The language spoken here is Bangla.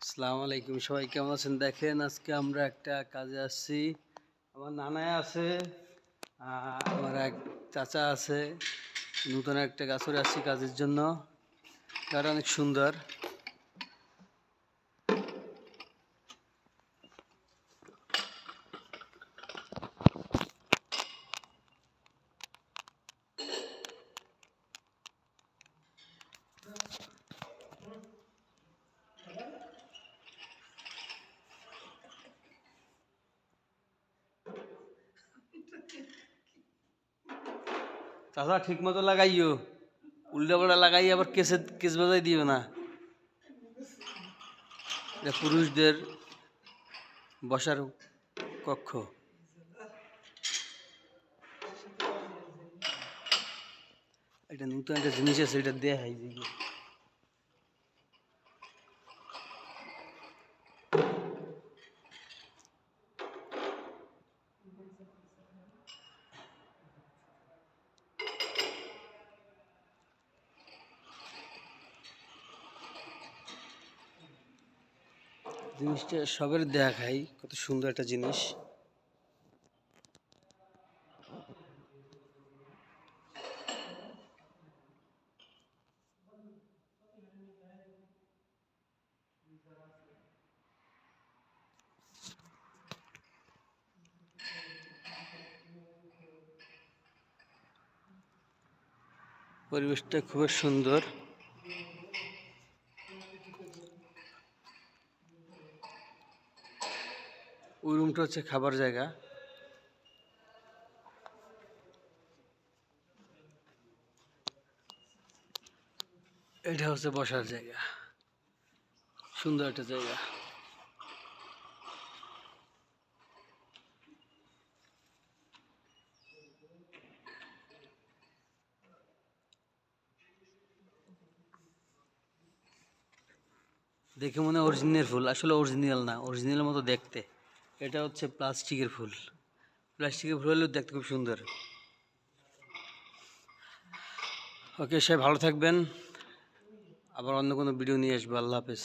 আসসালামু আলাইকুম, সবাই কেমন আছেন? দেখেন, আজকে আমরা একটা কাজে আসছি। আমার নানা আছে, আমার এক চাচা আছে। নতুন একটা গাছরে আসছি কাজের জন্য। গাছটা অনেক সুন্দর। চাচা ঠিক মতো লাগাইও, উল্টা পাল্টা লাগাই আবার কেস বাজাই দিও না। এটা পুরুষদের বসার কক্ষ। এটা নতুন একটা জিনিস আছে, এটা দেখাই দেখি। জিনিসটা সবের দেখাই, কত সুন্দর একটা জিনিস। পরিবেশটা খুবই সুন্দর। ওই রুমটা হচ্ছে খাবার জায়গা। এটা হচ্ছে বসার জায়গা, সুন্দর একটা জায়গা। দেখে মনে হয় অরিজিনাল ফুল, আসলে অরিজিনাল না, অরিজিনাল মতো দেখতে। এটা হচ্ছে প্লাস্টিকের ফুল। প্লাস্টিকের ফুল হলেও দেখতে খুব সুন্দর। ওকে, সবাই ভালো থাকবেন। আবার অন্য কোনো ভিডিও নিয়ে আসবো। আল্লাহ হাফেজ।